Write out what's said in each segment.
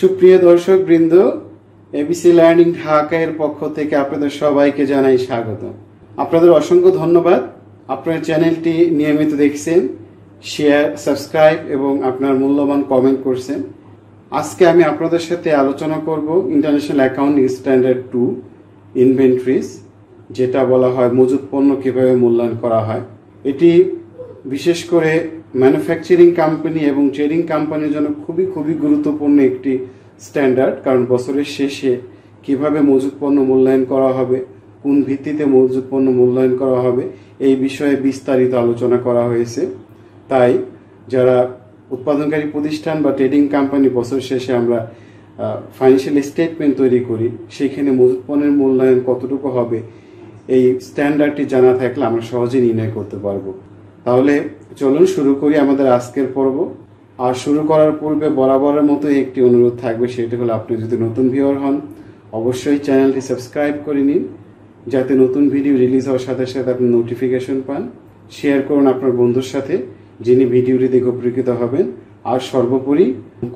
সুপ্রিয় দর্শক বৃন্দ, এবিসি লার্নিং ঢাকা এর পক্ষ থেকে আপনাদের সবাইকে জানাই স্বাগত। আপনাদের অসংখ্য ধন্যবাদ। আপনার চ্যানেলটি নিয়মিত দেখছেন, শেয়ার, সাবস্ক্রাইব এবং আপনার মূল্যবান কমেন্ট করছেন। আজকে আমি আপনাদের সাথে আলোচনা করব ইন্টারন্যাশনাল অ্যাকাউন্টিং স্ট্যান্ডার্ড 2 ইনভেন্টরিজ, যেটা বলা হয় মজুত পণ্য কিভাবে মূল্যায়ন করা হয়। এটি বিশেষ করে ম্যানুফ্যাকচারিং কোম্পানি এবং ট্রেডিং কোম্পানির জন্য খুবই গুরুত্বপূর্ণ একটি স্ট্যান্ডার্ড, কারণ বছরের শেষে কিভাবে মজুত পণ্য মূল্যায়ন করা হবে, কোন ভিত্তিতে মজুত পণ্য মূল্যায়ন করা হবে, এই বিষয়ে বিস্তারিত আলোচনা করা হয়েছে। তাই যারা উৎপাদনকারী প্রতিষ্ঠান বা ট্রেডিং কোম্পানি বছর শেষে আমরা ফাইন্যান্সিয়াল স্টেটমেন্ট তৈরি করি, সেখানে মজুত পণ্যের মূল্যায়ন কতটুকু হবে এই স্ট্যান্ডার্ডটি জানা থাকলে আমরা সহজে নির্ণয় করতে পারবো। তাহলে চলুন শুরু করি আমাদের আজকের পর্ব। আর শুরু করার পূর্বে বরাবরের মতো একটি অনুরোধ থাকবে, সেটি হলো আপনি যদি নতুন ভিউয়ার হন অবশ্যই চ্যানেলটি সাবস্ক্রাইব করে নিন, যাতে নতুন ভিডিও রিলিজ হওয়ার সাথে সাথে আপনি নোটিফিকেশন পান। শেয়ার করুন আপনার বন্ধুর সাথে, যিনি ভিডিওটি দেখে উপকৃত হবেন। আর সর্বোপরি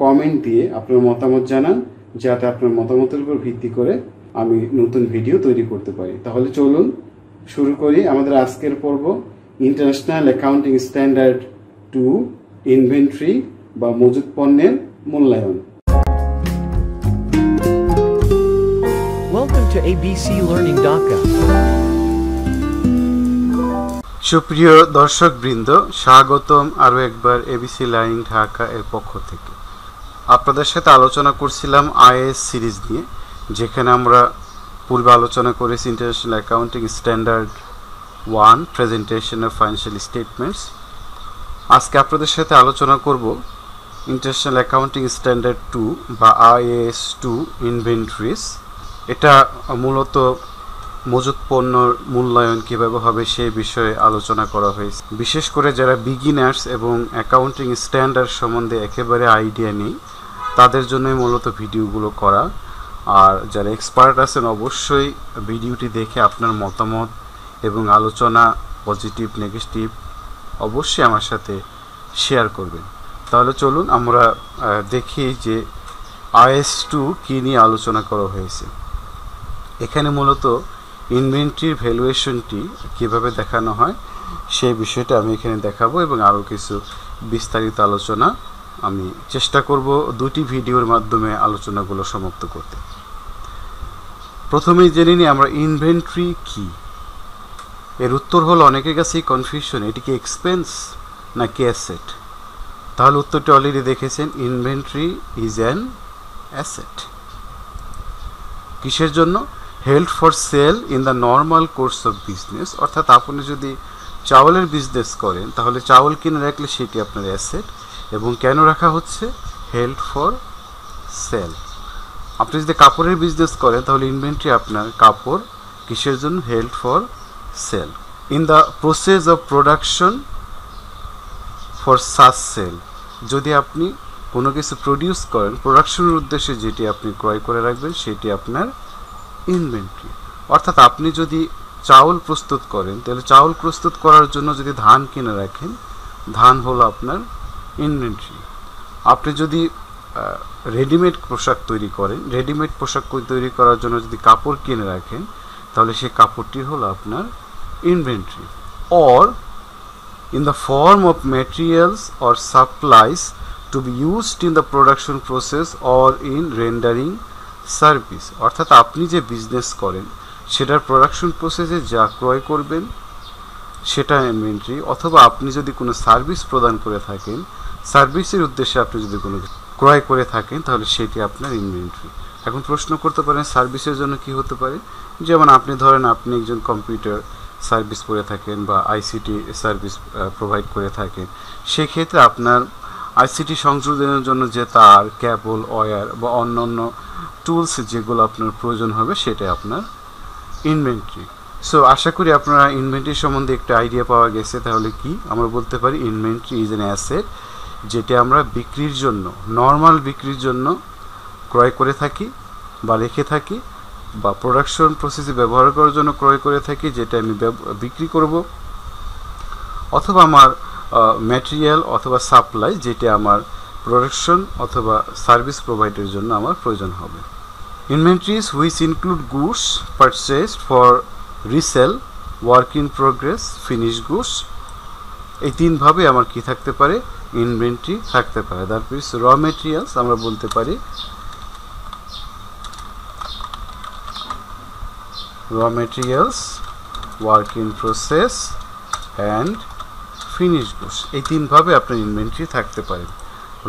কমেন্ট দিয়ে আপনার মতামত জানান, যাতে আপনার মতামতের উপর ভিত্তি করে আমি নতুন ভিডিও তৈরি করতে পারি। তাহলে চলুন শুরু করি আমাদের আজকের পর্ব, ইন্টারন্যাশনাল অ্যাকাউন্টিং স্ট্যান্ডার্ড 2 ইনভেন্টরি বা মজুত পণ্যের মূল্যায়ন। Welcome to ABC Learning Dhaka. সুপ্রিয় দর্শক বৃন্দ, স্বাগতম আরও একবার এবিসি লার্নিং ঢাকা এর পক্ষ থেকে। আপনাদের সাথে আলোচনা করছিলাম আইএস সিরিজ নিয়ে, যেখানে আমরা পূর্বে আলোচনা করেছি international accounting standard 1 presentation of financial statements. আজকে আপনাদের সাথে আলোচনা করব ইন্টারন্যাশনাল অ্যাকাউন্টিং স্ট্যান্ডার্ড 2 বা আইএস 2 ইনভেন্টরিজ। এটা মূলত মজুত পণ্যর মূল্যায়ন কীভাবে হবে সেই বিষয়ে আলোচনা করা হয়েছে। বিশেষ করে যারা বিগিনার্স এবং অ্যাকাউন্টিং স্ট্যান্ডার্ড সম্বন্ধে একেবারে আইডিয়া নেই, তাদের জন্যই মূলত ভিডিওগুলো করা। আর যারা এক্সপার্ট আছেন অবশ্যই ভিডিওটি দেখে আপনার মতামত এবং আলোচনা পজিটিভ নেগেটিভ অবশ্যই আমার সাথে শেয়ার করবেন। তাহলে চলুন আমরা দেখি যে আইএস 2 কী নিয়ে আলোচনা করা হয়েছে। এখানে মূলত ইনভেন্টরির ভ্যালুয়েশনটি কীভাবে দেখানো হয় সেই বিষয়টা আমি এখানে দেখাবো, এবং আরও কিছু বিস্তারিত আলোচনা আমি চেষ্টা করব দুটি ভিডিওর মাধ্যমে আলোচনাগুলো সমাপ্ত করতে। প্রথমেই জেনে নিই আমরা ইনভেন্টরি কী। এর উত্তর হলো অনেকের কাছেই কনফিউশন, এটি কি এক্সপেন্স নাকি অ্যাসেট। তাহলে উত্তরটি অলরেডি দেখেছেন, ইনভেন্টরি ইজ অ্যান অ্যাসেট। কিসের জন্য? Held for sale in the normal course of business. অর্থাৎ আপনি যদি চাউলের বিজনেস করেন তাহলে চাউল কিনে রাখলে সেটি আপনার অ্যাসেট, এবং কেন রাখা হচ্ছে? Held for sell. আপনি যদি কাপড়ের বিজনেস করেন তাহলে ইনভেন্টরি আপনার কাপড় কিসের জন্য? Held for sale. In the process of production for such sale. যদি আপনি কোনো কিছু প্রডিউস করেন, প্রোডাকশনের উদ্দেশ্যে যেটি আপনি ক্রয় করে রাখবেন সেটি আপনার ইনভেন্টরি। অর্থাৎ আপনি যদি চাউল প্রস্তুত করেন তাহলে চাউল প্রস্তুত করার জন্য যদি ধান কিনে রাখেন, ধান হলো আপনার ইনভেন্টরি। আপনি যদি রেডিমেড পোশাক তৈরি করেন, রেডিমেড পোশাক তৈরি করার জন্য যদি কাপড় কিনে রাখেন তাহলে সেই কাপড়টি হলো আপনার inventory. Or in the form of materials or supplies to be used in the production process or in rendering service। অর্থাৎ আপনি যে বিজনেস করেন সেটার প্রোডাকশন প্রসেসে যা ক্রয় করবেন সেটা ইনভেন্টরি। অথবা আপনি যদি কোনো সার্ভিস প্রদান করে থাকেন, সার্ভিসের উদ্দেশ্যে আপনি যদি কোনো ক্রয় করে থাকেন তাহলে সেটি আপনার ইনভেন্টরি। এখন প্রশ্ন করতে পারেন সার্ভিসের জন্য কি হতে পারে? যেমন আপনি ধরেন আপনি একজন কম্পিউটার সার্ভিস করে থাকেন বা আইসিটি সার্ভিস প্রোভাইড করে থাকেন, সেক্ষেত্রে আপনার আইসিটি সংযোজনের জন্য যে তার, কেবল, ওয়্যার বা অন্যান্য টুলস যেগুলো আপনার প্রয়োজন হবে সেটা আপনার ইনভেন্টরি। সো আশা করি আপনারা ইনভেন্টরি সম্বন্ধে একটা আইডিয়া পাওয়া গেছে। তাহলে কি আমরা বলতে পারি? ইনভেন্টরি ইজ অ্যান অ্যাসেট, যেটা আমরা বিক্রির জন্য, নর্মাল বিক্রির জন্য ক্রয় করে থাকি বা রেখে থাকি, বা প্রোডাকশন প্রসেসে ব্যবহার করার জন্য ক্রয় করে থাকি, যেটা আমি বিক্রি করব। অথবা আমার ম্যাটেরিয়াল অথবা সাপ্লাই, যেটা আমার প্রোডাকশন অথবা সার্ভিস প্রোভাইডের জন্য আমার প্রয়োজন হবে। Inventories which include goods purchased for resale, work in progress, finish goods, এই তিনভাবে আমার কি থাকতে পারে, ইনভেন্টরি থাকতে পারে। দ্যাট মিনস র মেটেরিয়ালস আমরা বলতে পারি raw materials, work in process and finished goods, এই তিনভাবে আপনার ইনভেন্টরি থাকতে পারে।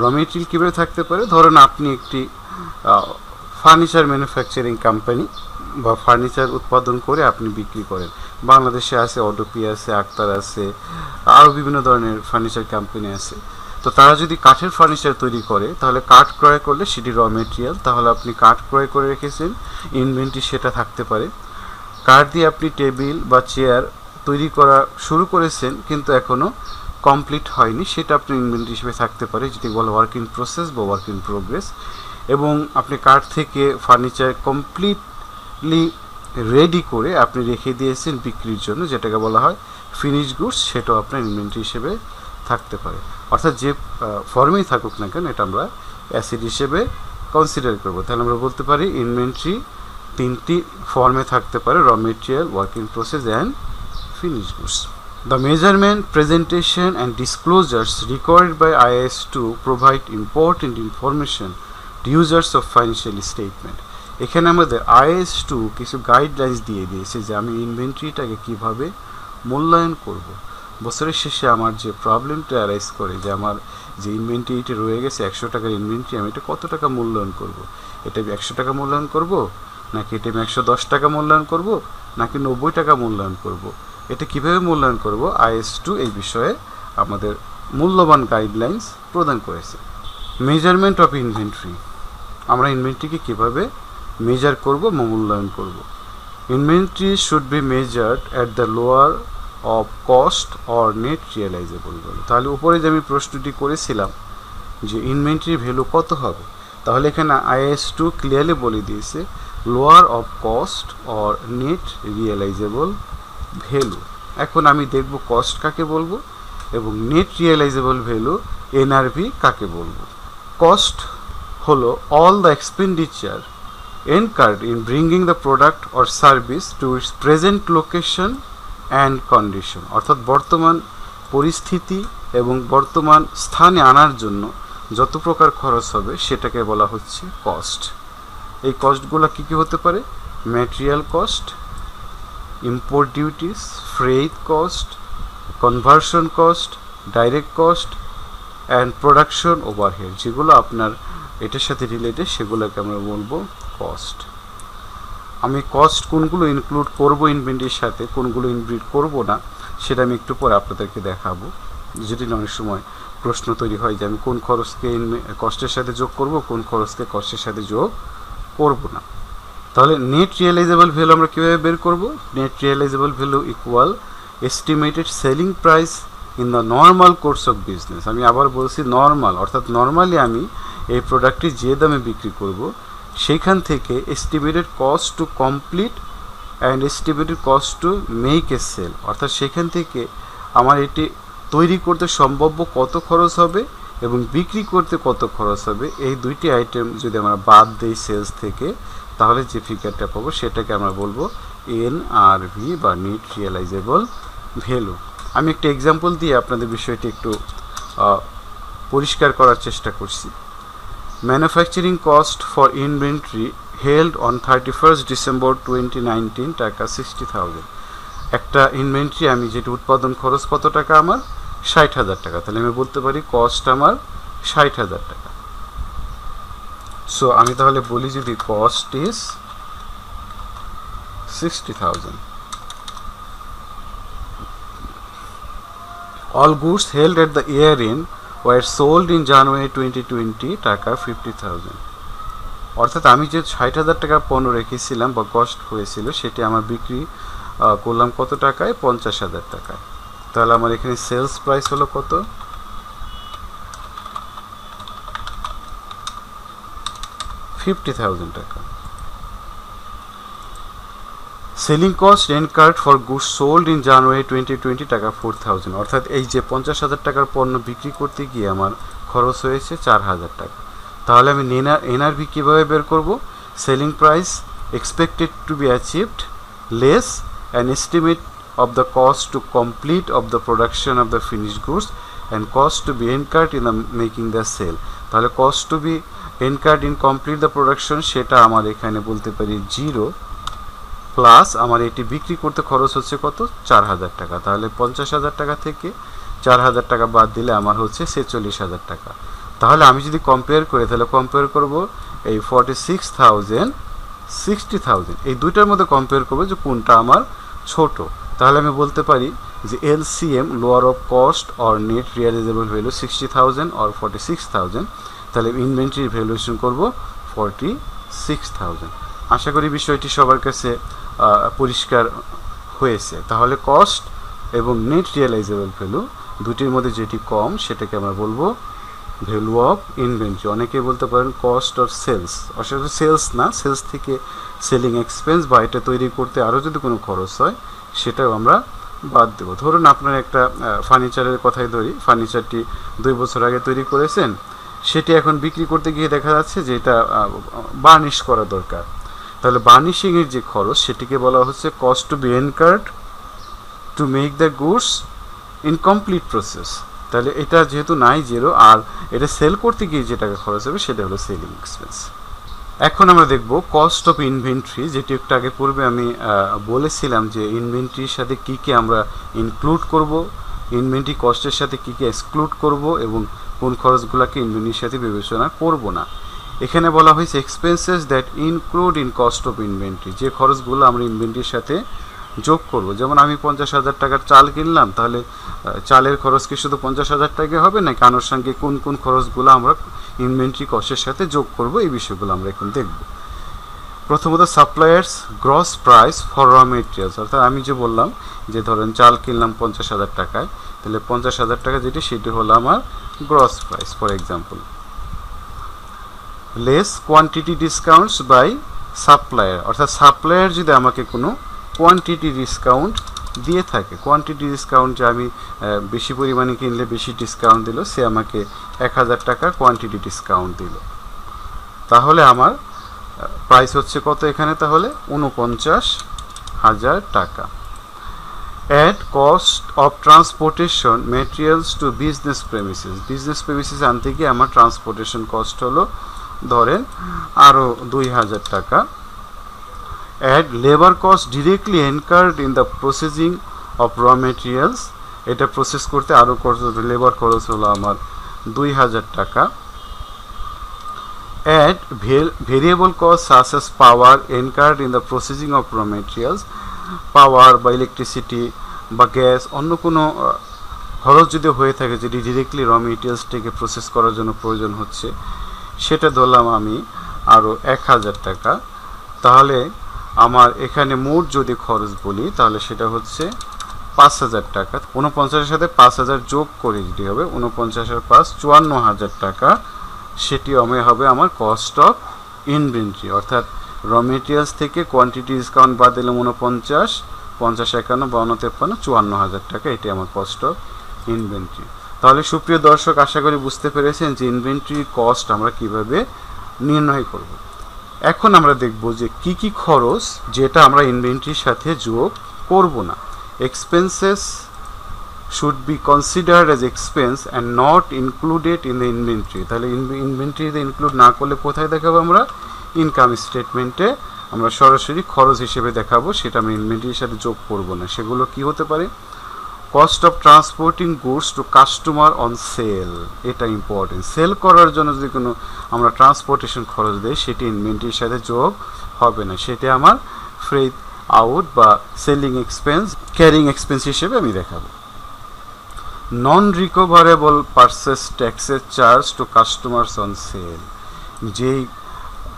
র মেটেরিয়াল কীভাবে থাকতে পারে, ধরেন আপনি একটি ফার্নিচার ম্যানুফ্যাকচারিং কোম্পানি বা ফার্নিচার উৎপাদন করে আপনি বিক্রি করেন। বাংলাদেশে আছে অডোপি আছে, আক্তার আছে, আরও বিভিন্ন ধরনের ফার্নিচার কোম্পানি আছে। তো তারা যদি কাঠের ফার্নিচার তৈরি করে তাহলে কাঠ ক্রয় করলে সেটি র মেটেরিয়াল, তাহলে আপনি কাঠ ক্রয় করে রেখেছেন, ইনভেন্টরি সেটা থাকতে পারে। কাঠ দিয়ে আপনি টেবিল বা চেয়ার তৈরি করা শুরু করেছেন কিন্তু এখনও কমপ্লিট হয়নি, সেটা আপনার ইনভেন্টরি হিসেবে থাকতে পারে, যেটি বলে ওয়ার্ক ইন প্রসেস বা ওয়ার্ক ইন প্রোগ্রেস। এবং আপনি কাঠ থেকে ফার্নিচার কমপ্লিটলি রেডি করে আপনি রেখে দিয়েছেন বিক্রির জন্য, যেটাকে বলা হয় ফিনিশ গুডস, সেটাও আপনার ইনভেন্টরি হিসেবে থাকতে পারে। অর্থাৎ যে ফর্মেই থাকুক না কেন এটা আমরা অ্যাসেট হিসেবে কনসিডার করব। তাহলে আমরা বলতে পারি ইনভেন্টরি তিনটি ফর্মে থাকতে পারে, র material, work in process and finish goods. The measurement, presentation and disclosures required by IAS2 provide important information to users of financial statement. এখানে আমাদের IAS2 কিছু গাইডলাইন্স দিয়ে দিয়েছে যে আমি ইনভেন্টরিটাকে কিভাবে মূল্যায়ন করব। বছরের শেষে আমার যে প্রবলেমটা অ্যারাইজ করে যে আমার যে ইনভেন্টরিটা রয়ে গেছে 100 টাকার ইনভেন্টরি, আমি এটা কত টাকা মূল্যায়ন করব, এটা আমি 100 টাকা মূল্যায়ন করব নাকি এটা আমি 110 টাকা মূল্যায়ন করব নাকি 90 টাকা মূল্যায়ন করব, এটা কিভাবে মূল্যায়ন করব, IAS2 এই বিষয়ে আমাদের মূল্যবান গাইডলাইন্স প্রদান করেছে। মেজারমেন্ট অফ ইনভেন্টরি, আমরা ইনভেন্টরিকে কিভাবে মেজার করব বা মূল্যায়ন করব। Inventory should be measured at the lower of cost or net realisable value. তাহলে উপরে যে আমি প্রশ্নটি করেছিলাম যে ইনভেন্টরি ভ্যালু কত হবে, তাহলে এখানে IAS2 ক্লিয়ারলি বলে দিয়েছে lower of cost or net realisable value. এখন আমি দেখব কস্ট কাকে বলবো এবং নেট রিয়েলাইজেবল ভ্যালু NRV কাকে বলবো। কস্ট হলো all the expenditure incurred in bringing the product or service to its present location and condition, অর্থাৎ বর্তমান পরিস্থিতি এবং বর্তমান স্থানে আনার জন্য যত প্রকার খরচ হবে সেটাকে বলা হচ্ছে কস্ট। এই কস্টগুলো কী কী হতে পারে, material cost, import duties, freight cost, conversion cost, direct cost and production overhead, যেগুলো আপনার এটার সাথে রিলেটেড সেগুলোকে আমরা বলবো কস্ট। আমি কস্ট কোনগুলো ইনক্লুড করব ইনভেন্টরির সাথে, কোনগুলো ইনক্লুড করব না সেটা আমি একটু পরে আপনাদেরকে দেখাবো, যেটি অনেক সময় প্রশ্ন তৈরি হয় যে আমি কোন খরচকে কস্টের সাথে যোগ করব, কোন খরচকে কস্টের সাথে যোগ করব না। তাহলে নেট রিয়েলাইজেবল ভ্যালু আমরা কীভাবে বের করব, net realisable value equal estimated selling price in the normal course of business. আমি আবার বলছি নর্মাল, অর্থাৎ নর্মালি আমি এই প্রোডাক্টটি যে দামে বিক্রি করব সেইখান থেকে estimated cost to complete and estimated cost to make a sale, অর্থাৎ সেখান থেকে আমার এটি তৈরি করতে সম্ভাব্য কত খরচ হবে এবং বিক্রি করতে কত খরচ হবে, এই দুইটি আইটেম যদি আমরা বাদ দিই সেলস থেকে তাহলে যে ফিগারটা পাবো সেটাকে আমরা বলবো NRV বা নেট রিয়েলাইজেবল ভ্যালু। আমি একটা এক্সাম্পল দিয়ে আপনাদের বিষয়টি একটু পরিষ্কার করার চেষ্টা করছি। Manufacturing cost for inventory held on 31 December 2019 টাকা 60,000। একটা ইনভেন্টরি আমি যেটা উৎপাদন খরচ কত টাকা আমার 60,000 টাকা, তাহলে আমি বলতে পারি কস্ট আমার 60,000 টাকা। সো আমি তাহলে বলি যদি cost is 60,000, all goods held at the year end were sold in January 2020 টাকা 50,000। অর্থাৎ আমি যে 60,000 টাকা পণ্য রেখেছিলাম বা কস্ট হয়েছিল সেটি আমার বিক্রি করলাম কত টাকায়, 50,000 টাকায়। তাহলে আমার এখানে সেলস প্রাইস হলো কত, 50,000 টাকা। Selling cost incurred for goods sold in January 2020 টাকা 4,000, অর্থাৎ এই যে 50,000 টাকার পণ্য বিক্রি করতে গিয়ে আমার খরচ হয়েছে 4000 টাকা। তাহলে আমি এনআরভি কীভাবে বের করব? Selling price expected to be achieved less an estimate of the cost to complete of the production of the finished goods and cost to be incurred in the making the sale। তাহলে cost to be incurred in complete the production সেটা আমার এখানে বলতে পারি 0 plus আমার এটি বিক্রি করতে খরচ হচ্ছে কত? 4000 টাকা। তাহলে 50,000 টাকা থেকে 4000 টাকা বাদ দিলে আমার হচ্ছে 46,000 টাকা। তাহলে আমি যদি কম্পেয়ার করি, তাহলে কম্পেয়ার করব এই 46,000 60,000, এই দুইটার মধ্যে কম্পেয়ার করবো যে কোনটা আমার ছোট। তাহলে আমি বলতে পারি যে LCM lower of cost or net realisable value 60,000 or 46,000। তাহলে ইনভেন্টরি ভ্যালুয়েশন করব 46,000। আশা করি বিষয়টি সবার কাছে পরিষ্কার হয়েছে। তাহলে কস্ট এবং নেট রিয়ালাইজেবল ভ্যালু দুটির মধ্যে যেটি কম সেটাকে আমরা বলবো ভ্যালু অফ ইনভেন্টরি। অনেকে বলতে পারেন কস্ট অর সেলস, আসলে সেলস না, সেলস থেকে সেলিং এক্সপেন্স বা এটা তৈরি করতে আরও যদি কোনো খরচ হয় সেটাও আমরা বাদ দেবো। ধরুন আপনার একটা ফার্নিচারের কথাই ধরি, ফার্নিচারটি 2 বছর আগে তৈরি করেছেন, সেটি এখন বিক্রি করতে গিয়ে দেখা যাচ্ছে যে এটা বার্নিশ করা দরকার। তাহলে বার্নিশিংয়ের যে খরচ সেটিকে বলা হচ্ছে cost to be incurred to make the goods in complete process. তাহলে এটা যেহেতু নাই 0, আর এটা সেল করতে গিয়ে যে টাকা খরচ হবে সেটা হলো সেলিং এক্সপেন্স। এখন আমরা দেখব কস্ট অফ ইনভেন্টরি, যেটি একটু আগে পূর্বে আমি বলেছিলাম যে ইনভেন্টরির সাথে কী কী আমরা ইনক্লুড করব, ইনভেন্টরি কস্টের সাথে কী কী এক্সক্লুড করব এবং কোন খরচগুলোকে ইনভেন্টরির সাথে বিবেচনা করব না। এখানে বলা হয়েছে expenses that include in cost of inventory, যে খরচগুলো আমরা ইনভেন্টরির সাথে যোগ করব। যেমন আমি 50,000 টাকার চাল কিনলাম, তাহলে চালের খরচ কি শুধু 50,000 টাকা হবে নাকি আনুষঙ্গিক কোন কোন খরচগুলো আমরা ইনভেন্টরি কস্টের সাথে যোগ করব, এই বিষয়গুলো আমরা এখন দেখব। প্রথমত suppliers gross price for raw materials, অর্থাৎ আমি যে বললাম যে ধরেন চাল কিনলাম 50,000 টাকায়, তাহলে 50,000 টাকা যেটি সেটি হলো আমার gross price. For example, less quantity discounts by supplier, অর্থাৎ সাপ্লায়ার যদি আমাকে কোনো কোয়ান্টিটি ডিসকাউন্ট দিয়ে থাকে, কোয়ান্টিটি ডিসকাউন্ট যে আমি বেশি পরিমাণে কিনলে বেশি ডিসকাউন্ট দিল, সে আমাকে 1000 টাকা কোয়ান্টিটি ডিসকাউন্ট দিল, তাহলে আমার প্রাইস হচ্ছে কত এখানে? তাহলে 49,000 টাকা। At cost of transportation materials to business premises, business premises আনতে গিয়ে আমার ট্রান্সপোর্টেশন কস্ট হলো ধরেন আরও 2000 টাকা। Add labour cost directly incurred in the processing of raw materials, এটা প্রসেস করতে আরও খরচ, লেবার খরচ হলো আমার 2000 টাকা। Add variable cost such as power incurred in the processing of raw materials, power বা ইলেকট্রিসিটি বা গ্যাস অন্য কোনো খরচ যদি হয়ে থাকে যেটি ডিরেক্টলি র মেটেরিয়ালসটিকে প্রসেস করার জন্য প্রয়োজন হচ্ছে, সেটা ধরলাম আমি আরও 1000 টাকা। তাহলে আমার এখানে মোট যদি খরচ বলি তাহলে সেটা হচ্ছে 5000 টাকা। 49-এর সাথে 5000 যোগ করে যেটি হবে 49 আর 5 54,000 টাকা, সেটি হবে আমার কস্ট অফ ইনভেন্টরি। অর্থাৎ র মেটেরিয়ালস থেকে কোয়ান্টিটি ডিসকাউন্ট বাদ দিলাম 49, 50, 51, 52, 53, 54,000 টাকা, এটি আমার কস্ট অফ ইনভেন্টরি। তাহলে সুপ্রিয় দর্শক, আশা করি বুঝতে পেরেছেন যে ইনভেন্টরি কস্ট আমরা কিভাবে নির্ণয় করব। এখন আমরা দেখব যে কি কি খরচ যেটা আমরা ইনভেন্টরির সাথে যোগ করব না। Expenses should be considered as expense and not included in the inventory. তাহলে ইনভেন্টরিতে ইনক্লুড না করলে কোথায় দেখাবো? আমরা ইনকাম স্টেটমেন্টে আমরা সরাসরি খরচ হিসেবে দেখাবো, সেটা আমরা ইনভেন্টরির সাথে যোগ করব না। সেগুলো কি হতে পারে? Cost of transporting goods to customer on sell, এটা ইম্পর্টেন্ট। সেল করার জন্য যদি কোনো আমরা ট্রান্সপোর্টেশন খরচ দেই সেটি ইনভেন্টরির সাথে যোগ হবে না, সেটি আমার ফ্রেট আউট বা সেলিং এক্সপেন্স, ক্যারিং এক্সপেন্স হিসেবে আমি দেখাবো। নন রিকভারেবল পারচেস ট্যাক্সের charge two customers on sell, যেই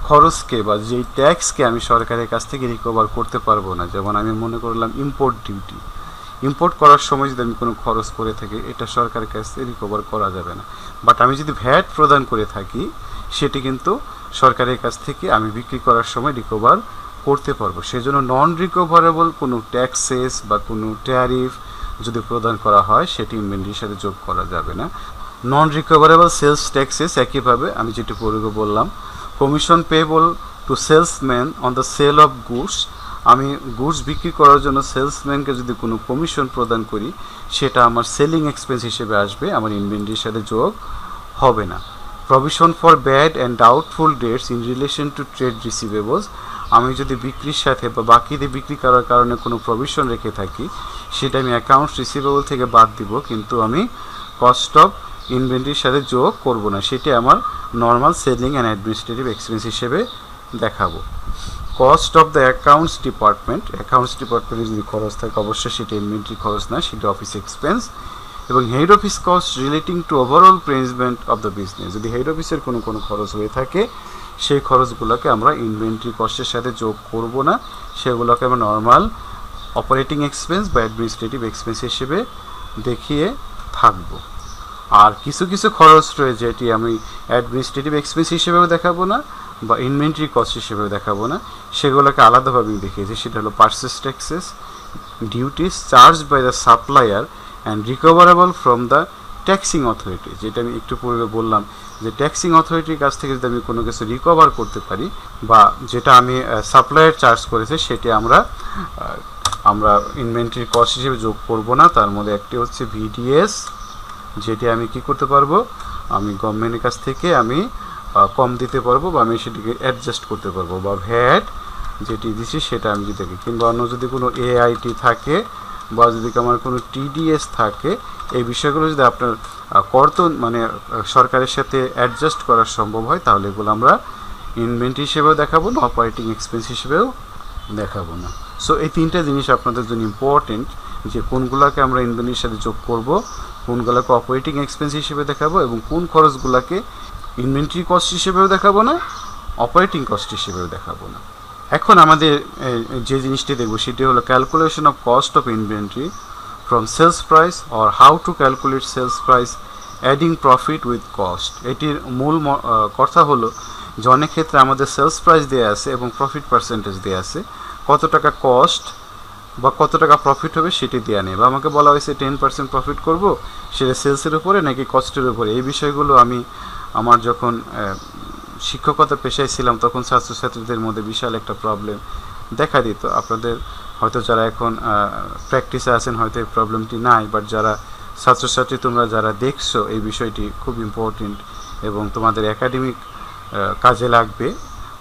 খরচকে বা যেই ট্যাক্সকে আমি সরকারের কাছ থেকে রিকভার করতে পারবো না, যেমন আমি মনে করলাম ইম্পোর্ট ডিউটি, ইম্পোর্ট করার সময় যদি আমি কোনো খরচ করে থাকি এটা সরকারের কাছ থেকে রিকভার করা যাবে না। বাট আমি যদি ভ্যাট প্রদান করে থাকি সেটি কিন্তু সরকারের কাছ থেকে আমি বিক্রি করার সময় রিকভার করতে পারবো। সেজন্য নন রিকভারেবল কোনো ট্যাক্সেস বা কোনো ট্যারিফ যদি প্রদান করা হয় সেটি ইনভেন্টরির সাথে যোগ করা যাবে না। নন রিকভারেবল সেলস ট্যাক্সেস একইভাবে আমি যেটি পূর্বে বললাম। Commission payable to salesman on the sale of goods, আমি গুডস বিক্রি করার জন্য সেলসম্যানকে যদি কোনো কমিশন প্রদান করি সেটা আমার সেলিং এক্সপেন্স হিসেবে আসবে, আমার ইনভেন্টরির সাথে যোগ হবে না। Provision for bad and doubtful debts in relation to trade receivables, আমি যদি বিক্রির সাথে বা বাকিতে বিক্রি করার কারণে কোনো প্রভিশন রেখে থাকি সেটা আমি অ্যাকাউন্টস রিসিভেবল থেকে বাদ দিব, কিন্তু আমি কস্ট অফ ইনভেন্টরির সাথে যোগ করব না, সেটি আমার normal selling and administrative expense হিসেবে দেখাবো। Cost of the accounts department, accounts ডিপার্টমেন্টে যদি খরচ থাকে অবশ্যই সেটি ইনভেন্টরি খরচ না, সেটি অফিস এক্সপেন্স। এবং head office cost relating to overall management of the business, যদি হেড অফিসের কোনো খরচ হয়ে থাকে সেই খরচগুলোকে আমরা ইনভেন্টরি কস্টের সাথে যোগ করব না, সেগুলোকে আমরা নর্মাল অপারেটিং এক্সপেন্স বা অ্যাডমিনিস্ট্রেটিভ এক্সপেন্স হিসেবে দেখিয়ে থাকবো। আর কিছু কিছু খরচ রয়েছে যেটি আমি অ্যাডমিনিস্ট্রেটিভ এক্সপেন্স হিসেবেও দেখাবো না বা ইনভেন্টরি কস্ট হিসেবেও দেখাবো না, সেগুলোকে আলাদাভাবে দেখিয়েছি। সেটা হলো purchase taxes, duties charged by the supplier and recoverable from the taxing authority, যেটা আমি একটু পূর্বে বললাম যে ট্যাক্সিং অথরিটির কাছ থেকে যদি আমি কোনো কিছু রিকভার করতে পারি বা যেটা আমি সাপ্লায়ার চার্জ করেছি সেটি আমরা ইনভেন্টরি কস্ট হিসেবে যোগ করব না। তার মধ্যে একটি হচ্ছে ভিডিএস, যেটি আমি কি করতে পারবো, আমি গভর্নমেন্টের কাছ থেকে আমি কম দিতে পারবো বা আমি সেটিকে অ্যাডজাস্ট করতে পারবো, বা ভ্যাট যেটি দিচ্ছি সেটা আমি যদি দেখি, কিংবা অন্য যদি কোনো এআইটি থাকে বা যদি আমার কোনো টিডিএস থাকে, এই বিষয়গুলো যদি আপনার মানে সরকারের সাথে অ্যাডজাস্ট করা সম্ভব হয় তাহলে এগুলো আমরা ইনভেন্টরি হিসেবেও দেখাবো না, অপারেটিং এক্সপেন্স হিসেবেও দেখাবো না। সো এই তিনটা জিনিস আপনাদের জন্য ইম্পর্টেন্ট, যে কোনগুলোকে আমরা ইনভেন্টরির সাথে যোগ করব, কোনগুলোকে অপারেটিং এক্সপেন্স হিসেবে দেখাবো এবং কোন খরচগুলোকে ইনভেন্টরি কস্ট হিসেবেও দেখাবো না, অপারেটিং কস্ট হিসেবেও দেখাবো না। এখন আমাদের যে জিনিসটি দেখব সেটি হলো calculation of cost of inventory from sales price or how to calculate sales price adding profit with cost. এটির মূল কথা হলো যে অনেক ক্ষেত্রে আমাদের সেলস প্রাইস দেওয়া আছে এবং প্রফিট পার্সেন্টেজ দেওয়া আছে, কত টাকা কস্ট বা কত টাকা প্রফিট হবে সেটি দেওয়া নেই, বা আমাকে বলা হয়েছে 10% প্রফিট করব, সেটা সেলসের উপরে নাকি কস্টের উপরে। এই বিষয়গুলো আমি আমার যখন শিক্ষকতা পেশায় ছিলাম তখন ছাত্রছাত্রীদের মধ্যে বিশাল একটা প্রবলেম দেখা দিত। আপনাদের হয়তো যারা এখন প্র্যাকটিসে আছেন হয়তো এই প্রবলেমটি নাই, বাট যারা ছাত্রছাত্রী তোমরা যারা দেখছো এই বিষয়টি খুব ইম্পর্টেন্ট এবং তোমাদের একাডেমিক কাজে লাগবে।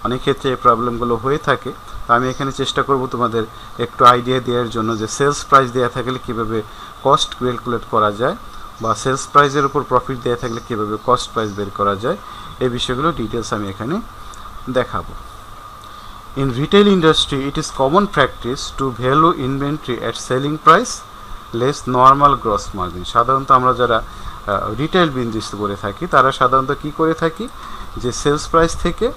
অনেক ক্ষেত্রে এই প্রবলেমগুলো হয়ে থাকে, তো আমি এখানে চেষ্টা করব তোমাদের একটু আইডিয়া দেওয়ার জন্য যে সেলস প্রাইস দেওয়া থাকলে কীভাবে কস্ট ক্যালকুলেট করা যায় বা সেলস প্রাইসের উপর প্রফিট দেওয়া থাকলে কীভাবে কস্ট প্রাইস বের করা যায়, এই বিষয়গুলো ডিটেলস আমি এখানে দেখাবো। In retail industry it is common practice to value inventory at selling price less normal gross margin. সাধারণত আমরা যারা রিটেল বিজনেস করে থাকি তারা সাধারণত কি করে থাকি, যে সেলস প্রাইস থেকে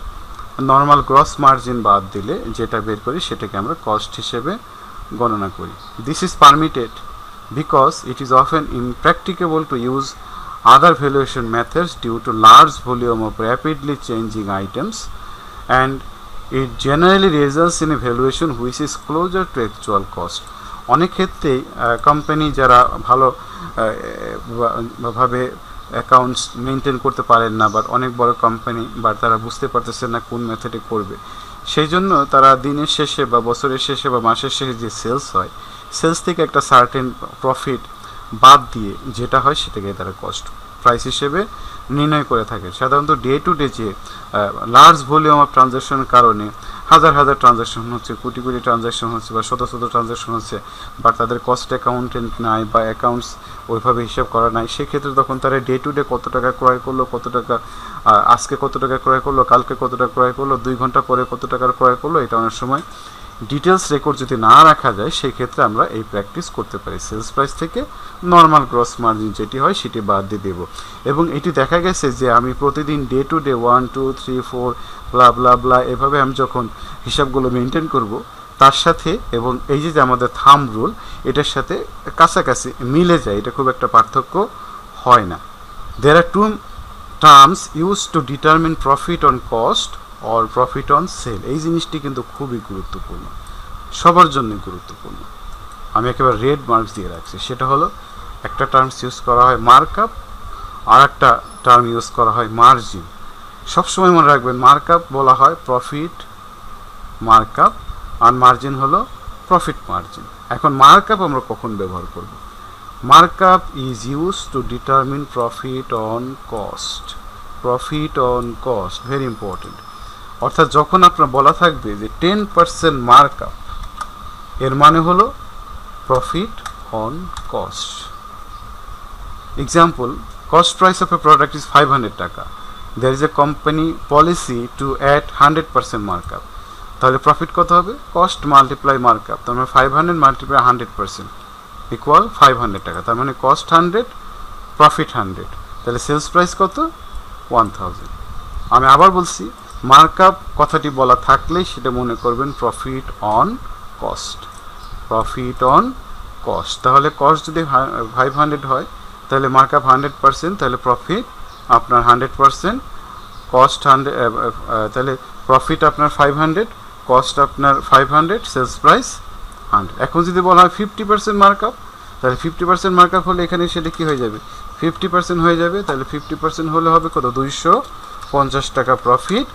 নর্মাল গ্রস মার্জিন বাদ দিলে যেটা বের করি সেটাকে আমরা কস্ট হিসেবে গণনা করি। This is permitted because it is often impracticable to use other valuation methods due to large volume of rapidly changing items, and it generally results in a valuation which is closer to actual cost. অনেক ক্ষেত্রেই company যারা ভালো ভাবে accounts maintain করতে পারেন না, but অনেক বড় কোম্পানি, বাট তারা বুঝতে পারতেছে না কোন মেথডে করবে, সেই জন্য তারা দিনের শেষে বা বছরের শেষে বা মাসের শেষে যে সেলস হয়, সেলস থেকে একটা সার্টেন প্রফিট বাদ দিয়ে যেটা হয় সেটাকে তারা কস্ট প্রাইস হিসেবে নির্ণয় করে থাকে। সাধারণত ডে টু ডে যে লার্জ ভলিউম অফ ট্রানজ্যাকশনের কারণে হাজার হাজার ট্রানজ্যাকশন হচ্ছে, কোটি কোটি ট্রানজ্যাকশন হচ্ছে বা শত শত ট্রানজ্যাকশন হচ্ছে, বাট তাদের কস্ট অ্যাকাউন্টেন্ট নাই বা অ্যাকাউন্টস ওইভাবে হিসাব করা নাই, সেক্ষেত্রে তখন তারা ডে টু ডে কত টাকা ক্রয় করলো, কত টাকা আজকে কত টাকা ক্রয় করলো, কালকে কত টাকা ক্রয় করলো, 2 ঘন্টা পরে কত টাকার ক্রয় করলো, এটা অনেক সময় ডিটেলস রেকর্ড যদি না রাখা যায় সেক্ষেত্রে আমরা এই প্র্যাকটিস করতে পারি। সেলস প্রাইস থেকে নর্মাল গ্রস মার্জিন যেটি হয় সেটি বাদ দিয়ে দেবো, এবং এটি দেখা গেছে যে আমি প্রতিদিন ডে টু ডে 1 2 3 4 ব্লা ব্লা ব্লা এভাবে আমি যখন হিসাবগুলো মেনটেন করব তার সাথে এবং এই যে আমাদের থাম্ব রুল এটার সাথে কাছাকাছি মিলে যায়, এটা খুব একটা পার্থক্য হয় না। There are two terms used to determine profit on cost or profit on sale. এই জিনিসটি কিন্তু খুবই গুরুত্বপূর্ণ, সবার জন্য গুরুত্বপূর্ণ। আমি একেবারে রেড মার্কস দিয়ে রাখছি। সেটা হলো একটা টার্মস ইউজ করা হয় মার্কআপ আর একটা টার্ম ইউজ করা হয় মার্জিন। সবসময় মনে রাখবেন মার্কআপ বলা হয় প্রফিট মার্কআপ আর মার্জিন হলো প্রফিট মার্জিন। এখন মার্কআপ আমরা কখন ব্যবহার করব? Markup is use to determine profit on cost. Profit on cost very important. অর্থাৎ যখন আপনার বলা থাকবে যে 10% মার্কআপ, এর মানে হলো profit on cost. Example, cost price of a product is 500 টাকা, there is a company policy to add 100% markup, তাহলে প্রফিট কত হবে? কস্ট মাল্টিপ্লাই মার্কআপ, তার মানে 500 মাল্টিপ্লাই 100% ইকুয়াল 500 টাকা, তার মানে কস্ট 100 প্রফিট 100, তাহলে সেলস প্রাইস কত? 1000। আমি আবার বলছি, মার্কআপ কথাটি বলা থাকলেই সেটা মনে করবেন profit on cost. Profit on cost, তাহলে কস্ট যদি 500 হয় তাহলে মার্কআপ 100%, তাহলে প্রফিট আপনার 100%, কস্ট 100, তাহলে প্রফিট আপনার 500, কস্ট আপনার 500, সেলস প্রাইস 100। এখন যদি বলা হয় 50% মার্কআপ, তাহলে 50% মার্কআপ হলে এখানে সেটা কি হয়ে যাবে? 50% হয়ে যাবে, তাহলে 50% হলে হবে কত? 250 টাকা প্রফিট।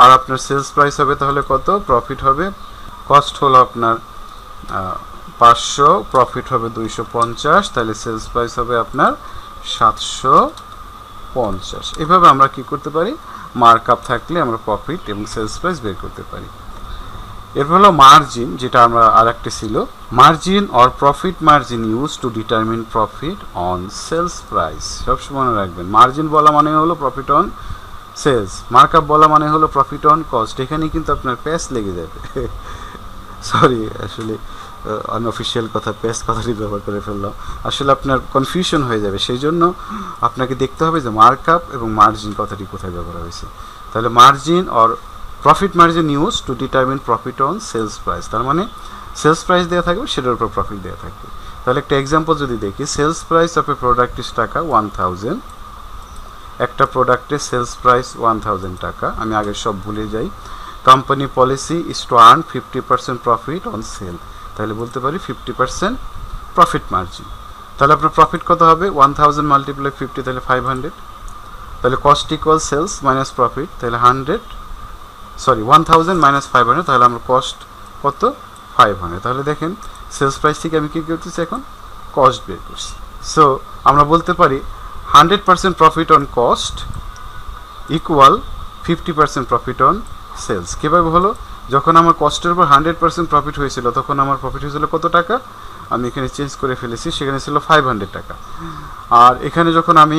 আর আপনার সেলস প্রাইস হবে তাহলে কত? প্রফিট হবে, কস্ট হলো আপনার 500, প্রফিট হবে 250, তাহলে সেলস প্রাইস হবে আপনার 750। এভাবে আমরা কি করতে পারি? মার্কআপ থাকলে আমরা প্রফিট এবং সেলস প্রাইস বের করতে পারি। এরপর হলো মার্জিন, যেটা আমরা আরেকটি ছিল, margin or profit margin use to determine profit on sales price. সবসময় মনে রাখবেন মার্জিন বলা মানে হলো প্রফিট অন সেলস, মার্কআপ বলা মানে হলো প্রফিট অন কস্ট। এখানে কিন্তু আপনার প্যাস লেগে যাবে, সরি আসলে আনঅফিশিয়াল কথা, প্যাস কথাটি ব্যবহার করে ফেললাম, আসলে আপনার কনফিউশন হয়ে যাবে। সেই জন্য আপনাকে দেখতে হবে যে মার্কআপ এবং মার্জিন কথাটি কোথায় ব্যবহার হয়েছে। তাহলে margin or profit margin use to determine profit on sales price, তার মানে সেলস প্রাইস দেওয়া থাকবে, সেটার উপর প্রফিট দেওয়া থাকবে। তাহলে একটা এক্সাম্পল যদি দেখি, sales price of a product is টাকা 1000, একটা প্রোডাক্টের সেলস প্রাইস 1000 টাকা। আমি আগে সব ভুলে যাই। Company policy is to earn 50% profit on sell, তাহলে বলতে পারি 50% প্রফিট মার্জিন। তাহলে আপনার প্রফিট কত হবে? 1000 মাল্টিপ্লাই 50, তাহলে 500, তাহলে cost equal sales minus profit, তাহলে 1000 মাইনাস 500, তাহলে আমরা কস্ট কত? 500। তাহলে দেখেন সেলস প্রাইস থেকে আমি কী করতেছি? এখন কস্ট বের করছি। সো আমরা বলতে পারি 100% profit on cost equal 50% profit on sales. কীভাবে হলো? যখন আমার কস্টের উপর 100% প্রফিট হয়েছিল তখন আমার প্রফিট হয়েছিল কত টাকা? আমি এখানে চেঞ্জ করে ফেলেছি, সেখানে ছিল 500 টাকা। আর এখানে যখন আমি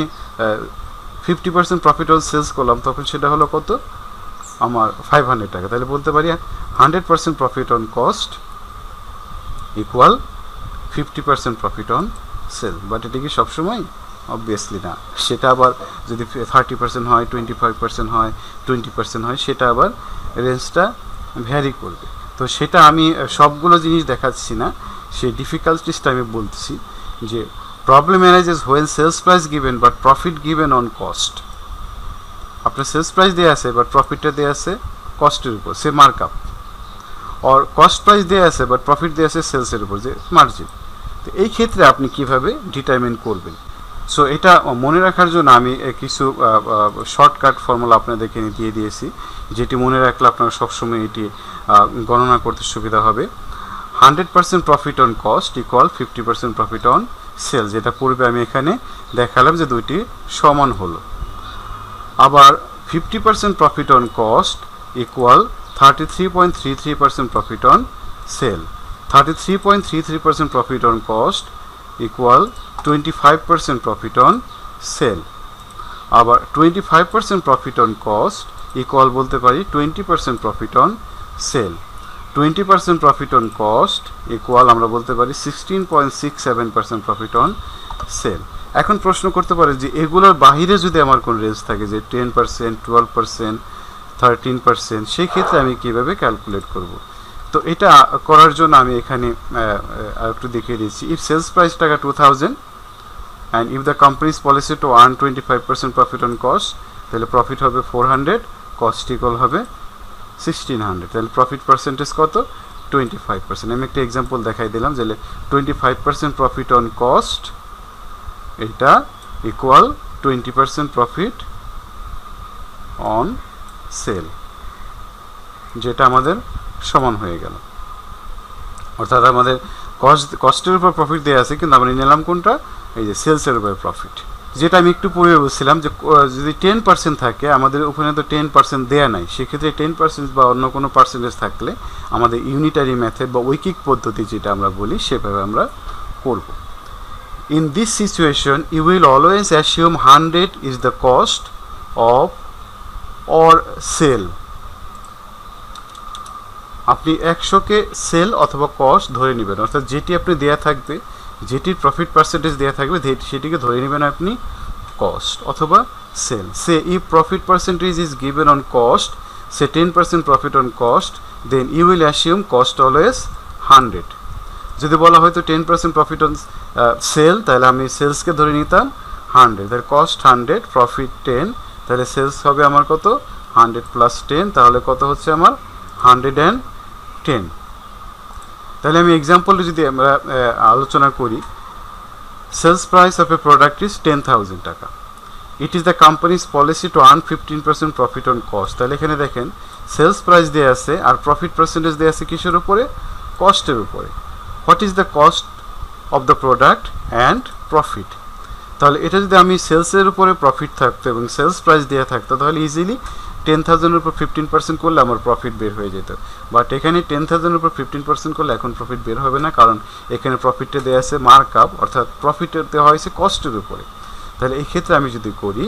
50% প্রফিট অন সেলস করলাম তখন সেটা হলো কত? আমার 500 টাকা। তাহলে বলতে পারি 100% profit on cost equal 50% profit on sell. But এটা কি সবসময়? অবভিয়াসলি না। সেটা আবার যদি 30% হয়, 25% হয়, 20% হয়, সেটা আবার রেঞ্জটা ভ্যারি করবে। তো সেটা আমি সবগুলো জিনিস দেখাচ্ছি না, সেই ডিফিকাল্টিসটা আমি বলছি যে problem arises when sales price given but profit given on cost. আপনার সেলস প্রাইস দেওয়া আছে বাট প্রফিটটা দেওয়া আছে কস্টের উপর, সে মার্কআপ। আর কস্ট প্রাইস দেওয়া আছে বাট প্রফিট দেওয়া আছে সেলসের উপর, যে মার্জিন। তো এই ক্ষেত্রে আপনি কিভাবে ডিটারমিন করবেন? সো এটা মনে রাখার জন্য আমি কিছু শর্টকাট ফর্মুলা আপনাদেরকে দিয়ে দিয়েছি, যেটি মনে রাখলে আপনারা সবসময় এটি গণনা করতে সুবিধা হবে। 100% profit on cost equal 50% profit on sell, যেটা পূর্বে আমি এখানে দেখালাম যে দুইটি সমান হলো। আবার 50% profit on cost equal 33.33% profit on sell. 33.33% profit on cost equal 25% profit on sell. আবার 25% প্রফিট অন কস্ট ইকুয়াল বলতে পারি 20% profit on sell. 20% profit on cost equal আমরা বলতে পারি 16.67% প্রফিট অন সেল। এখন প্রশ্ন করতে পারে যে এগুলোর বাহিরে যদি আমার কোন রেঞ্জ থাকে, যে 10%, 12%, 13%, সেই ক্ষেত্রে আমি কিভাবে ক্যালকুলেট করব? তো এটা করার জন্য আমি এখানে একটু দেখিয়ে দিচ্ছি। ইফ সেলস প্রাইস টাকা 2000 and if the company's policy to earn 25% profit on cost, তাহলে প্রফিট হবে 400, কস্ট ইকুয়াল হবে 1600, তাহলে প্রফিট পার্সেন্টেজ কত? 25%। আমি একটা এক্সাম্পল দেখাই দিলাম যে 25% প্রফিট অন কস্ট এটা ইকুয়াল 20% প্রফিট অন সেল, যেটা আমাদের সমান হয়ে গেল। অর্থাৎ আমাদের কস্টের উপর প্রফিট দেওয়া আছে, কিন্তু আমরা নিলাম কোনটা, এই যে সেলসের উপর প্রফিট। যেটা আমি একটু পূর্বে বলছিলাম যে যদি 10% থাকে, আমাদের ওখানে তো 10% দেয়া নাই, সেক্ষেত্রে 10% বা অন্য কোনো পার্সেন্টেজ থাকলে আমাদের ইউনিটারি মেথড বা ঐকিক পদ্ধতি যেটা আমরা বলি সেভাবে আমরা করব। In this situation, you will always assume 100 is the cost of or sale. আপনি 100-কে সেল অথবা কস্ট ধরে নেবেন, অর্থাৎ যেটি আপনি দেয়া থাকবে, যেটির প্রফিট পার্সেন্টেজ দেয়া থাকবে সেটিকে ধরে নেবেন আপনি কস্ট অথবা sale. Say if profit percentage is given on cost, say 10% profit on cost, then you will assume cost always 100। যদি বলা হয়তো 10% প্রফিট অন সেল, তাহলে আমি সেলসকে ধরে নিতাম 100, তাহলে কস্ট 100, প্রফিট 10, তাহলে সেলস হবে আমার কত, 100 + 10, তাহলে কত হচ্ছে আমার 110। তাহলে আমি এক্সাম্পলটা যদি আমরা আলোচনা করি, sales price of a product is 10,000 টাকা। It is the company's policy to earn 15% profit on cost. তাহলে এখানে দেখেন সেলস প্রাইস দেওয়া আছে আর প্রফিট পার্সেন্টেজ দেওয়া আছে কিসের উপরে, কস্টের উপরে। What is the cost of the product and profit. তাহলে এটা যদি আমি সেলসের উপরে প্রফিট থাকতো এবং সেলস প্রাইস দেওয়া থাকতো, তাহলে ইজিলি 10,000-এর উপর 15% করলে আমার প্রফিট বের হয়ে যেত। বাট এখানে 10,000-এর উপর 15% করলে এখন প্রফিট বের হবে না, কারণ এখানে প্রফিটটা দেওয়া আছে মার্ক আপ, অর্থাৎ প্রফিটটা দেওয়া হয়েছে কস্টের উপরে। তাহলে এই ক্ষেত্রে আমি যদি করি,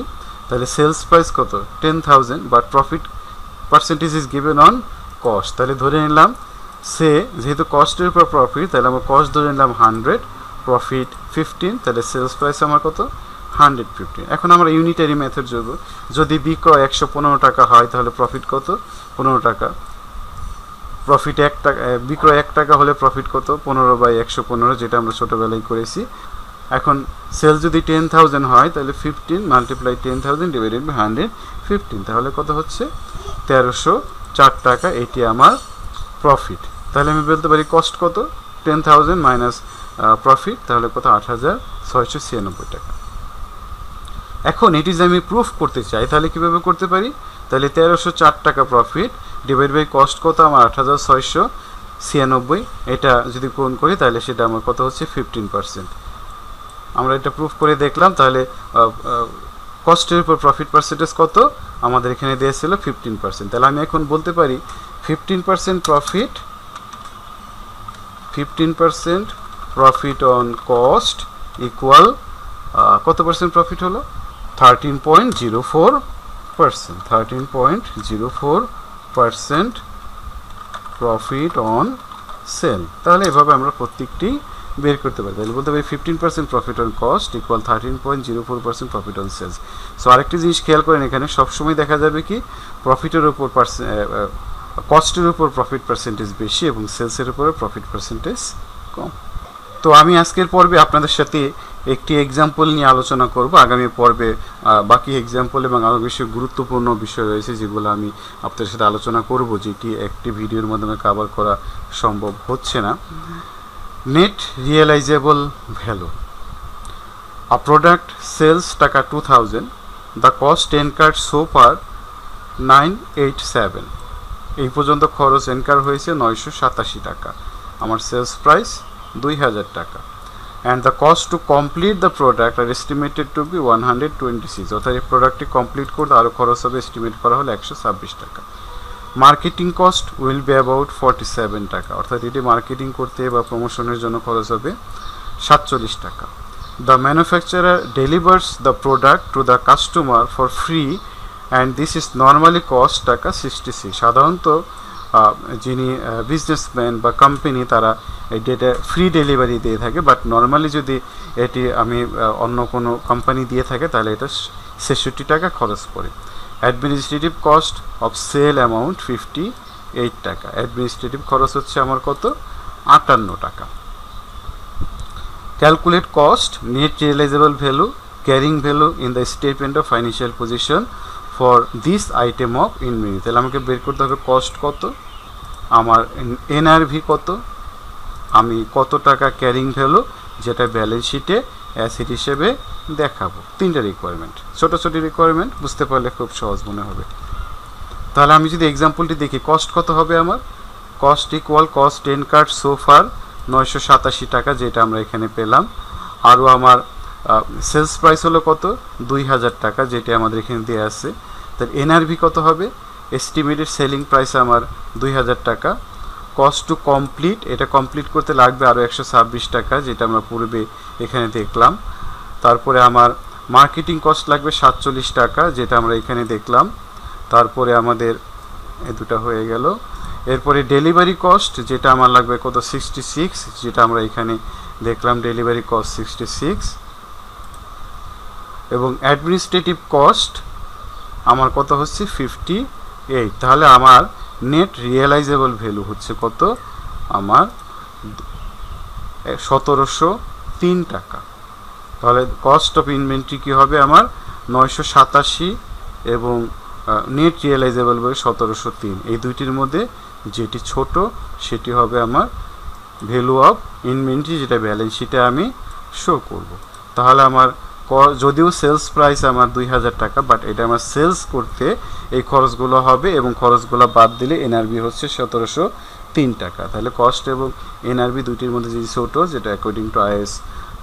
তাহলে সেলস প্রাইস কত, 10,000, but profit percentage is given on cost. তাহলে ধরে নিলাম সে যেহেতু কস্টের উপর প্রফিট, তাহলে আমার কস্ট ধরে নিলাম 100, প্রফিট 15, তাহলে সেলস প্রাইস আমার কত, 115। এখন আমরা ইউনিটারি মেথড যোগ, যদি বিক্রয় 115 টাকা হয় তাহলে প্রফিট কত, 15 টাকা। প্রফিট 1 টাকা, বিক্রয় 1 টাকা হলে প্রফিট কত, 15/115, যেটা আমরা ছোটোবেলায় করেছি। এখন সেল যদি 10,000 হয়, তাহলে 15 × 10,000 / 115, তাহলে কত হচ্ছে, 1304 টাকা, এটি আমার প্রফিট। তাহলে আমি বলতে পারি কস্ট কত, 10,000 মাইনাস প্রফিট, তাহলে কত, 8,696 টাকা। এখন এটি যে আমি প্রুফ করতে চাই, তাহলে কীভাবে করতে পারি, তাহলে 1304 টাকা প্রফিট ডিভাইড বাই কস্ট কত আমার 8,696, এটা যদি গুণ করি তাহলে সেটা আমার কত হচ্ছে, 15%। আমরা এটা প্রুফ করে দেখলাম। তাহলে কস্টের উপর প্রফিট পার্সেন্টেজ কত, আমাদের এখানে দেওয়া ছিল 15%। তাহলে আমি এখন বলতে পারি 15% প্রফিট অন কস্ট ইকুয়াল কত পার্সেন্ট প্রফিট হলো, 13.04%। 13.04% প্রফিট অন সেল। তাহলে এভাবে আমরা প্রত্যেকটি বের করতে পারি। তাহলে বলতে পারি 15% profit on cost equal 13.04% profit on sales. So আরেকটি জিনিস খেয়াল করেন, এখানে সবসময় দেখা যাবে কি প্রফিটের উপর কস্টের উপর প্রফিট পার্সেন্টেজ বেশি এবং সেলসের উপরে প্রফিট পার্সেন্টেজ কম। তো আমি আজকের পর্বে আপনাদের সাথে একটি এক্সাম্পল নিয়ে আলোচনা করব। আগামী পর্বে বাকি এক্সাম্পল এবং আরও বেশি গুরুত্বপূর্ণ বিষয় রয়েছে যেগুলো আমি আপনাদের সাথে আলোচনা করব, যেটি একটি ভিডিওর মাধ্যমে কভার করা সম্ভব হচ্ছে না। নেট রিয়েলাইজেবল ভ্যালু, আ প্রোডাক্ট সেলস টাকা 2000, দ্য কস্ট এনকার্ড সো ফার 987। এই পর্যন্ত খরচ এনকার হয়েছে 987 টাকা। আমার সেলস প্রাইস 2000 টাকা। And the cost to complete the product are estimated to be 126। অর্থাৎ এই প্রোডাক্টটি কমপ্লিট করতে আরও খরচ হবে, এস্টিমেট করা হলে 126 টাকা। Marketing cost will be about 47 টাকা। অর্থাৎ এটি মার্কেটিং করতে বা প্রমোশনের জন্য খরচ হবে 47 টাকা। The manufacturer delivers the product to the customer for free and this is normally cost টাকা 66। সাধারণত যিনি বিজনেসম্যান বা কোম্পানি তারা এটা ফ্রি ডেলিভারি দিয়ে থাকে, বাট নর্মালি যদি এটি আমি অন্য কোনো কোম্পানি দিয়ে থাকে তাহলে এটা 66 টাকা খরচ পড়ে। Administrative cost of sale amount 58 টাকা। অ্যাডমিনিস্ট্রেটিভ খরচ হচ্ছে আমার কত, 58 টাকা। Calculate cost, net realisable value, carrying value in the statement of financial position for this item of inventory. তাহলে আমাকে বের করতে হবে কস্ট কত, আমার এনআরভি কত, আমি কত টাকা ক্যারিং ভ্যালু যেটা ব্যালেন্স শিটে অ্যাসিড হিসেবে দেখাবো। 3টা রিকোয়ারমেন্ট, ছোটো ছোটো রিকোয়ারমেন্ট, বুঝতে পারলে খুব সহজ মনে হবে। তাহলে আমি যদি এক্সাম্পলটি দেখি, কস্ট কত হবে আমার? কস্ট ইকুয়াল কস্ট 10 কার্ড সোফার 987 টাকা, যেটা আমরা এখানে পেলাম। আরও আমার সেলস প্রাইস হলো কত? 2000 টাকা, যেটা আমাদের এখানে দেওয়া আছে। তার এনআরভি কত হবে? এস্টিমেটেড সেলিং প্রাইস আমার 2000 টাকা। কস্ট টু কমপ্লিট, এটা কমপ্লিট করতে লাগবে আরও 126 টাকা, যেটা আমরা পূর্বে এখানে দেখলাম। তারপরে আমার মার্কেটিং কস্ট লাগবে 47 টাকা, যেটা আমরা এখানে দেখলাম। তারপরে আমাদের এই দুটো হয়ে গেল। এরপরে ডেলিভারি কস্ট, যেটা আমার লাগবে কত? 66, যেটা আমরা এখানে দেখলাম ডেলিভারি কস্ট 66। এবং অ্যাডমিনিস্ট্রেটিভ কস্ট আমার কত হচ্ছে? 58। তাহলে আমার নেট রিয়েলাইজেবল ভ্যালু হচ্ছে কত? আমার 1703 টাকা। তাহলে কস্ট অফ ইনভেন্টরি কী হবে আমার? 987 এবং নেট রিয়েলাইজেবল ভ্যালু 1703। এই দুইটির মধ্যে যেটি ছোট সেটি হবে আমার ভ্যালু অফ ইনভেন্টরি, যেটা ব্যালেন্স শিটে আমি শো করব। তাহলে আমার যদিও সেলস প্রাইস আমার 2000 টাকা, বাট এটা আমার সেলস করতে এই খরচগুলো হবে এবং খরচগুলো বাদ দিলে এনআরবি হচ্ছে 1703 টাকা। তাহলে কস্ট এবং এনআরবি দুইটির মধ্যে যে ছোট, যেটা অ্যাকর্ডিং টু IAS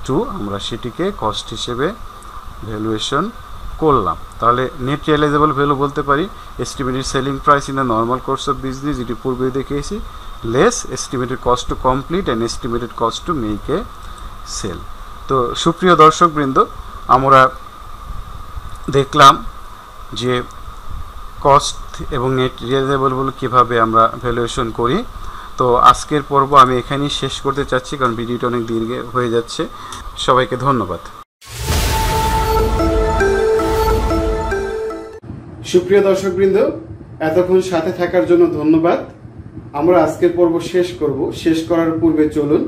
2, আমরা সেটিকে কস্ট হিসেবে ভ্যালুয়েশন করলাম। তাহলে নেট রিয়েলাইজেবল ভ্যালু বলতে পারি estimated selling price in the normal course of business, যেটি পূর্বে দেখিয়েছি, less estimated cost to complete and estimated cost to make a sale. তো সুপ্রিয় দর্শকবৃন্দ, আমরা দেখলাম যে কস্ট এবং নেট রিয়েলাইজেবলগুলো কীভাবে আমরা ভ্যালুয়েশন করি। তো আজকের পর্ব আমি এখানেই শেষ করতে চাচ্ছি, কারণ ভিডিওটা অনেক দীর্ঘ হয়ে যাচ্ছে। সবাইকে ধন্যবাদ। সুপ্রিয় দর্শকবৃন্দ, এতক্ষণ সাথে থাকার জন্য ধন্যবাদ। আমরা আজকের পর্ব শেষ করব। শেষ করার পূর্বে চলুন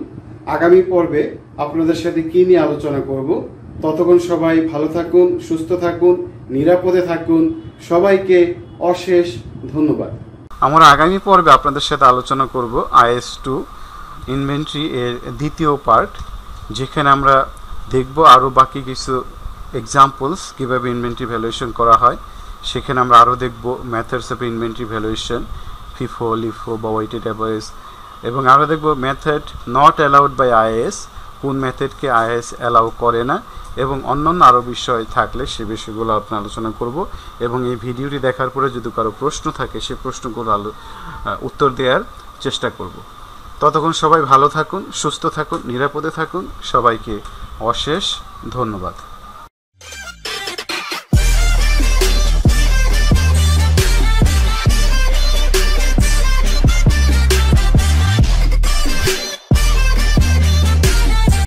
আগামী পর্বে আপনাদের সাথে কী নিয়ে আলোচনা করব। ততক্ষণ সবাই ভালো থাকুন, সুস্থ থাকুন, নিরাপদে থাকুন। সবাইকে অশেষ ধন্যবাদ। আমরা আগামী পর্বে আপনাদের সাথে আলোচনা করব IAS 2 ইনভেন্টরি এর দ্বিতীয় পার্ট, যেখানে আমরা দেখব আরও বাকি কিছু এক্সাম্পলস কীভাবে ইনভেন্টরি ভ্যালুয়েশন করা হয়। সেখানে আমরা আরও দেখব methods of inventory valuation, FIFO, LIFO বা ওয়েটেড অ্যাভারেজ, এবং আরও দেখব method not allowed by IAS, কোন মেথডকে IAS অ্যালাউ করে না, এবং অন্যান্য আরও বিষয় থাকলে সে বিষয়গুলো আপনি আলোচনা করব। এবং এই ভিডিওটি দেখার পরে যদি কারো প্রশ্ন থাকে সে প্রশ্নগুলো উত্তর দেওয়ার চেষ্টা করব। ততক্ষণ সবাই ভালো থাকুন, সুস্থ থাকুন, নিরাপদে থাকুন। সবাইকে অশেষ ধন্যবাদ।